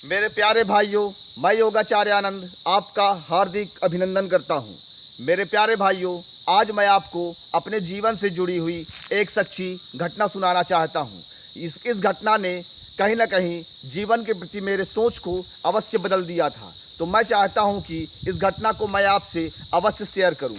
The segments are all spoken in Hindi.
मेरे प्यारे भाइयों, मैं योगाचार्य आनंद आपका हार्दिक अभिनंदन करता हूं। मेरे प्यारे भाइयों, आज मैं आपको अपने जीवन से जुड़ी हुई एक सच्ची घटना सुनाना चाहता हूं। इस घटना ने कहीं ना कहीं जीवन के प्रति मेरे सोच को अवश्य बदल दिया था। तो मैं चाहता हूं कि इस घटना को मैं आपसे अवश्य शेयर करूं।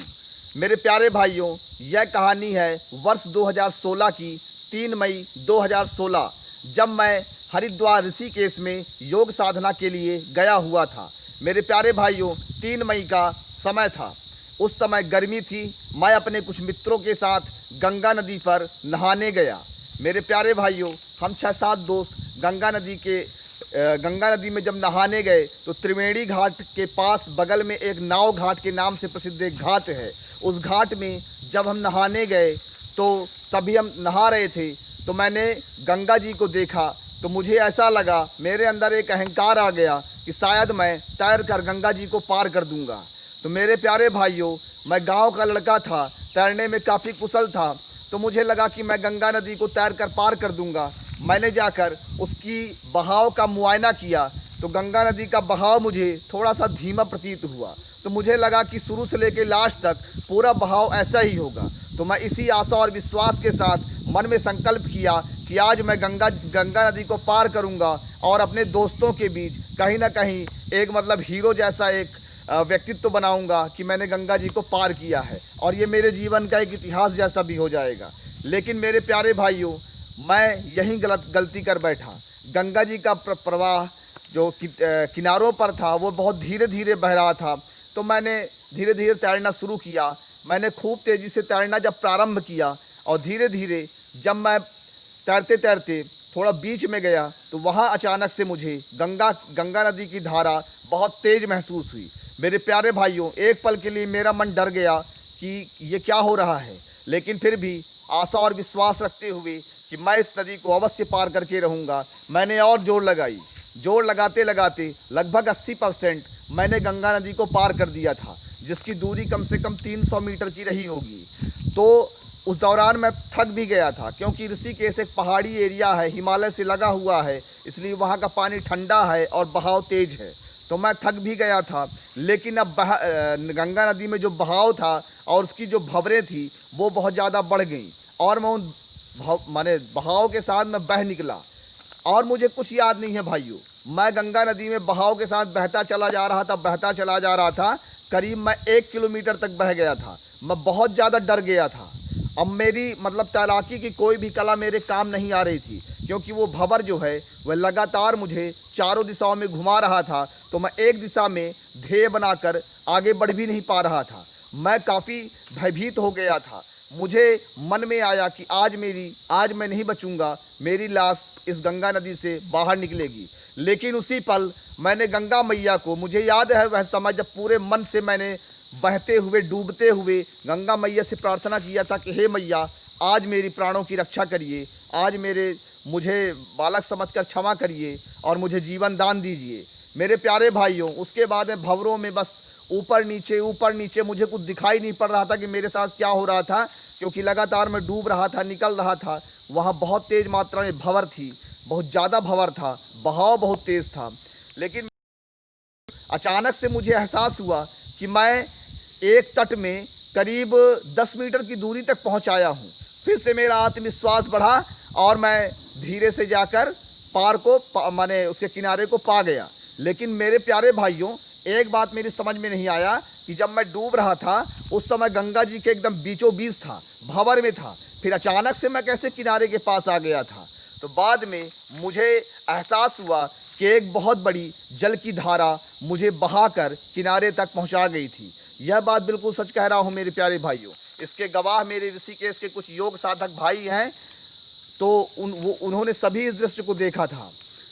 मेरे प्यारे भाइयों, यह कहानी है वर्ष 2016 की 3 मई 2016, जब मैं हरिद्वार ऋषिकेश में योग साधना के लिए गया हुआ था। मेरे प्यारे भाइयों, 3 मई का समय था। उस समय गर्मी थी। मैं अपने कुछ मित्रों के साथ गंगा नदी पर नहाने गया। मेरे प्यारे भाइयों, हम 6-7 दोस्त गंगा नदी में जब नहाने गए तो त्रिवेणी घाट के पास बगल में एक नाव घाट के नाम से प्रसिद्ध एक घाट है। उस घाट में जब हम नहाने गए तो सभी हम नहा रहे थे, तो मैंने गंगा जी को देखा तो मुझे ऐसा लगा, मेरे अंदर एक अहंकार आ गया कि शायद मैं तैर कर गंगा जी को पार कर दूंगा। तो मेरे प्यारे भाइयों, मैं गांव का लड़का था, तैरने में काफ़ी कुशल था, तो मुझे लगा कि मैं गंगा नदी को तैर कर पार कर दूंगा। मैंने जाकर उसकी बहाव का मुआयना किया तो गंगा नदी का बहाव मुझे थोड़ा सा धीमा प्रतीत हुआ। तो मुझे लगा कि शुरू से लेकर लास्ट तक पूरा बहाव ऐसा ही होगा। तो मैं इसी आशा और विश्वास के साथ मन में संकल्प किया कि आज मैं गंगा नदी को पार करूंगा और अपने दोस्तों के बीच कहीं ना कहीं एक हीरो जैसा एक व्यक्तित्व बनाऊंगा कि मैंने गंगा जी को पार किया है, और ये मेरे जीवन का एक इतिहास जैसा भी हो जाएगा। लेकिन मेरे प्यारे भाइयों, मैं यही गलती कर बैठा। गंगा जी का प्रवाह जो किनारों पर था वो बहुत धीरे धीरे बह रहा था। तो मैंने धीरे धीरे तैरना शुरू किया। मैंने खूब तेज़ी से तैरना जब प्रारंभ किया और धीरे धीरे जब मैं तैरते तैरते थोड़ा बीच में गया तो वहाँ अचानक से मुझे गंगा नदी की धारा बहुत तेज़ महसूस हुई। मेरे प्यारे भाइयों, एक पल के लिए मेरा मन डर गया कि ये क्या हो रहा है, लेकिन फिर भी आशा और विश्वास रखते हुए कि मैं इस नदी को अवश्य पार करके रहूँगा, मैंने और जोर लगाई। जोर लगाते लगाते लगभग 80% मैंने गंगा नदी को पार कर दिया था, जिसकी दूरी कम से कम 300 मीटर की रही होगी। तो उस दौरान मैं थक भी गया था, क्योंकि ऋषिकेश एक पहाड़ी एरिया है, हिमालय से लगा हुआ है, इसलिए वहाँ का पानी ठंडा है और बहाव तेज है। तो मैं थक भी गया था। लेकिन अब गंगा नदी में जो बहाव था और उसकी जो भंवरें थी वो बहुत ज़्यादा बढ़ गई, और मैं उन बहाव के साथ मैं बह निकला। और मुझे कुछ याद नहीं है भाइयों, मैं गंगा नदी में बहाव के साथ बहता चला जा रहा था। करीब मैं 1 किलोमीटर तक बह गया था। मैं बहुत ज़्यादा डर गया था। अब मेरी तैराकी की कोई भी कला मेरे काम नहीं आ रही थी, क्योंकि वो भंवर जो है वह लगातार मुझे चारों दिशाओं में घुमा रहा था। तो मैं एक दिशा में ध्येय बनाकर आगे बढ़ भी नहीं पा रहा था। मैं काफ़ी भयभीत हो गया था। मुझे मन में आया कि आज मैं नहीं बचूंगा, मेरी लाश इस गंगा नदी से बाहर निकलेगी। लेकिन उसी पल मैंने गंगा मैया को, मुझे याद है वह समय जब पूरे मन से मैंने बहते हुए डूबते हुए गंगा मैया से प्रार्थना किया था कि हे मैया, आज मेरी प्राणों की रक्षा करिए, आज मुझे बालक समझकर क्षमा करिए और मुझे जीवन दान दीजिए। मेरे प्यारे भाइयों, उसके बाद में भंवरों में बस ऊपर नीचे मुझे कुछ दिखाई नहीं पड़ रहा था कि मेरे साथ क्या हो रहा था, क्योंकि लगातार मैं डूब रहा था, निकल रहा था। वहाँ बहुत तेज़ मात्रा में भंवर थी, बहुत ज़्यादा भंवर था, बहाव बहुत तेज़ था। लेकिन अचानक से मुझे एहसास हुआ कि मैं एक तट में करीब 10 मीटर की दूरी तक पहुंच आया हूं। फिर से मेरा आत्मविश्वास बढ़ा और मैं धीरे से जाकर उसके किनारे को पा गया। लेकिन मेरे प्यारे भाइयों, एक बात मेरी समझ में नहीं आया कि जब मैं डूब रहा था उस समय गंगा जी के एकदम बीचों बीच था, भंवर में था, फिर अचानक से मैं कैसे किनारे के पास आ गया था। तो बाद में मुझे एहसास हुआ कि एक बहुत बड़ी जल की धारा मुझे बहाकर किनारे तक पहुंचा गई थी। यह बात बिल्कुल सच कह रहा हूं मेरे प्यारे भाइयों। इसके गवाह मेरे ऋषिकेश के कुछ योग साधक भाई हैं, तो उन्होंने सभी इस दृश्य को देखा था।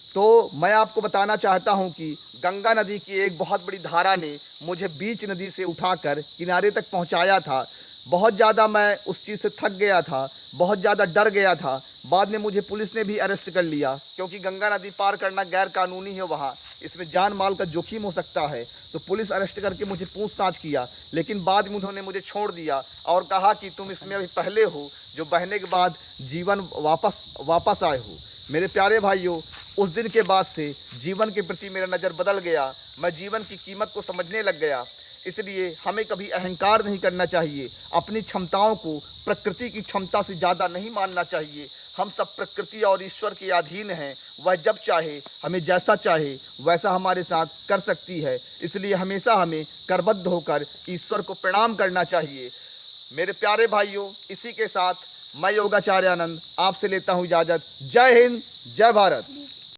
तो मैं आपको बताना चाहता हूं कि गंगा नदी की एक बहुत बड़ी धारा ने मुझे बीच नदी से उठाकर किनारे तक पहुंचाया था। बहुत ज़्यादा मैं उस चीज़ से थक गया था, बहुत ज़्यादा डर गया था। बाद में मुझे पुलिस ने भी अरेस्ट कर लिया, क्योंकि गंगा नदी पार करना गैर कानूनी है, वहाँ इसमें जान माल का जोखिम हो सकता है। तो पुलिस अरेस्ट करके मुझे पूछताछ किया, लेकिन बाद में उन्होंने मुझे छोड़ दिया और कहा कि तुम इसमें अभी पहले हो जो बहने के बाद जीवन वापस आए हो। मेरे प्यारे भाइयों, उस दिन के बाद से जीवन के प्रति मेरा नज़र बदल गया। मैं जीवन की कीमत को समझने लग गया। इसलिए हमें कभी अहंकार नहीं करना चाहिए। अपनी क्षमताओं को प्रकृति की क्षमता से ज़्यादा नहीं मानना चाहिए। हम सब प्रकृति और ईश्वर के अधीन हैं। वह जब चाहे, हमें जैसा चाहे वैसा हमारे साथ कर सकती है। इसलिए हमेशा हमें करबद्ध होकर ईश्वर को प्रणाम करना चाहिए। मेरे प्यारे भाइयों, इसी के साथ मैं योगाचार्य आनंद आपसे लेता हूँ इजाज़त। जय हिंद, जय भारत।